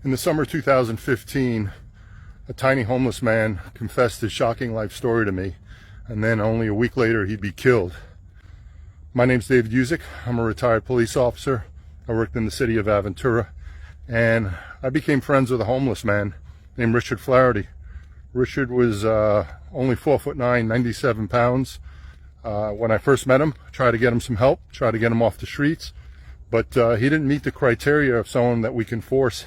In the summer of 2015, a tiny homeless man confessed his shocking life story to me, and then only a week later he'd be killed. My name's David Usick. I'm a retired police officer. I worked in the city of Aventura, and I became friends with a homeless man named Richard Flaherty. Richard was only 4'9", 97 pounds. When I first met him, I tried to get him some help, tried to get him off the streets, but he didn't meet the criteria of someone that we can force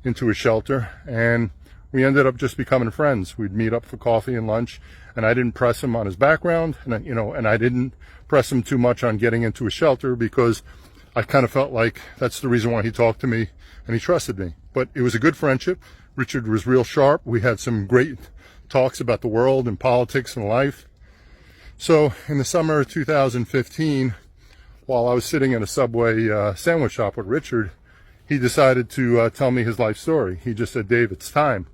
into a shelter, and we ended up just becoming friends. We'd meet up for coffee and lunch, and I didn't press him on his background, and I didn't press him too much on getting into a shelter because I kind of felt like that's the reason why he talked to me and he trusted me. But it was a good friendship. Richard was real sharp. We had some great talks about the world and politics and life. So in the summer of 2015, while I was sitting in a Subway sandwich shop with Richard, he decided to tell me his life story. He just said, "Dave, it's time."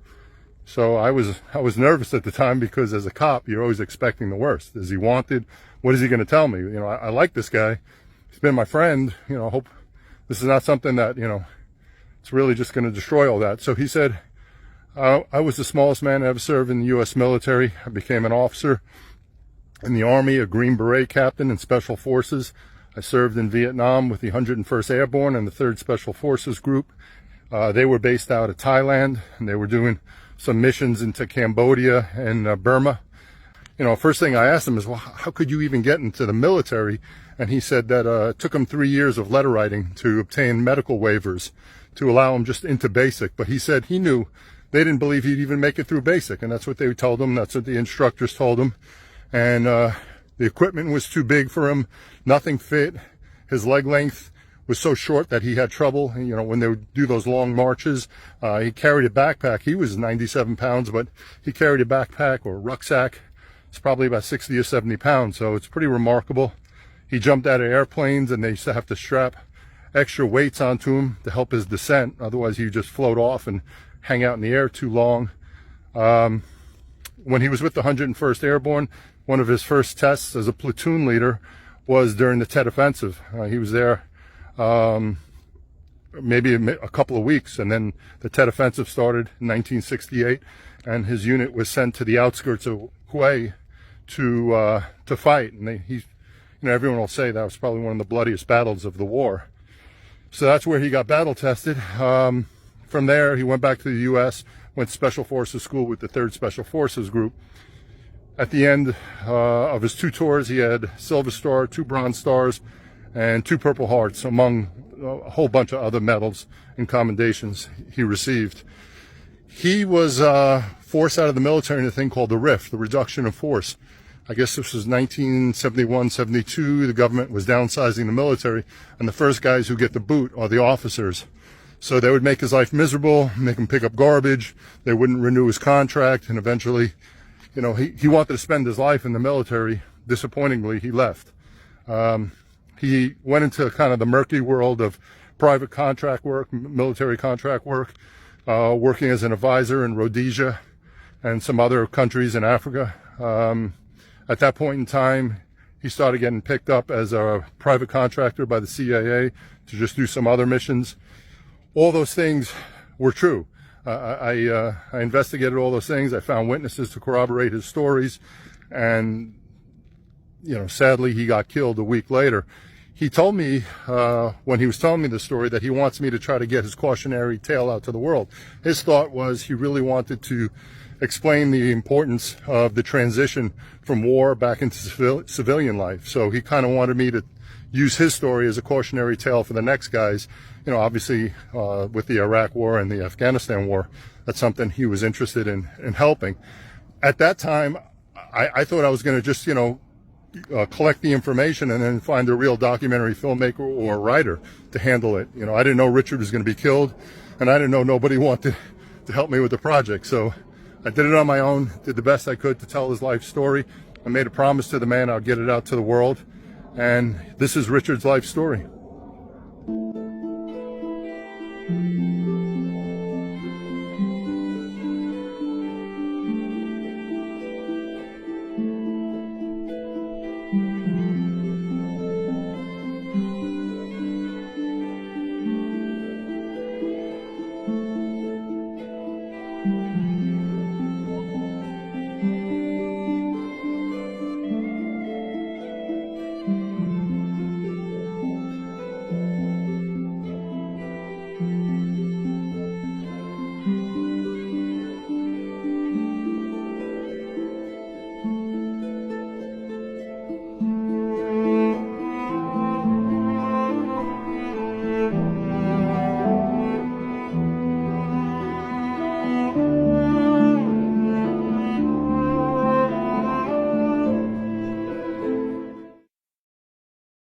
So I was nervous at the time because as a cop, you're always expecting the worst. Is he wanted? What is he going to tell me? I like this guy. He's been my friend. I hope this is not something that, it's really just going to destroy all that. So he said, I was the smallest man to ever serve in the U.S. military. I became an officer in the Army, a Green Beret captain in Special Forces. I served in Vietnam with the 101st Airborne and the 3rd Special Forces Group. They were based out of Thailand, and they were doing some missions into Cambodia and Burma. First thing I asked him is, well, how could you even get into the military? And he said that it took him 3 years of letter writing to obtain medical waivers to allow him just into basic. But he said he knew they didn't believe he'd even make it through basic, and that's what they told him. That's what the instructors told him. And the equipment was too big for him. Nothing fit. His leg length was so short that he had trouble. When they would do those long marches, he carried a backpack. He was 97 pounds, but he carried a backpack or a rucksack. It's probably about 60 or 70 pounds, so it's pretty remarkable. He jumped out of airplanes, and they used to have to strap extra weights onto him to help his descent. Otherwise, he'd just float off and hang out in the air too long. When he was with the 101st Airborne, one of his first tests as a platoon leader was during the Tet Offensive. He was there maybe a couple of weeks, and then the Tet Offensive started in 1968, and his unit was sent to the outskirts of Hue to fight. And everyone will say that was probably one of the bloodiest battles of the war. So that's where he got battle tested. From there, he went back to the U.S., went to Special Forces School with the 3rd Special Forces Group. At the end of his 2 tours, he had Silver Star, 2 Bronze Stars, and 2 Purple Hearts, among a whole bunch of other medals and commendations he received. He was forced out of the military in a thing called the RIF, the Reduction of Force. I guess this was 1971, 72. The government was downsizing the military, and the first guys who get the boot are the officers. So they would make his life miserable, make him pick up garbage. They wouldn't renew his contract, and eventually, he wanted to spend his life in the military. Disappointingly, he left. He went into kind of the murky world of private contract work, military contract work, working as an advisor in Rhodesia and some other countries in Africa. At that point in time, he started getting picked up as a private contractor by the CIA to just do some other missions. All those things were true. I investigated all those things. I found witnesses to corroborate his stories, and sadly, he got killed a week later. He told me when he was telling me the story that he wants me to try to get his cautionary tale out to the world. His thought was he really wanted to explain the importance of the transition from war back into civilian life. So he kind of wanted me to use his story as a cautionary tale for the next guys. Obviously with the Iraq War and the Afghanistan War, that's something he was interested in helping. At that time, I thought I was going to just, collect the information and then find a real documentary filmmaker or writer to handle it. I didn't know Richard was going to be killed, and I didn't know nobody wanted to help me with the project. So I did it on my own, did the best I could to tell his life story. I made a promise to the man I'd get it out to the world, and this is Richard's life story.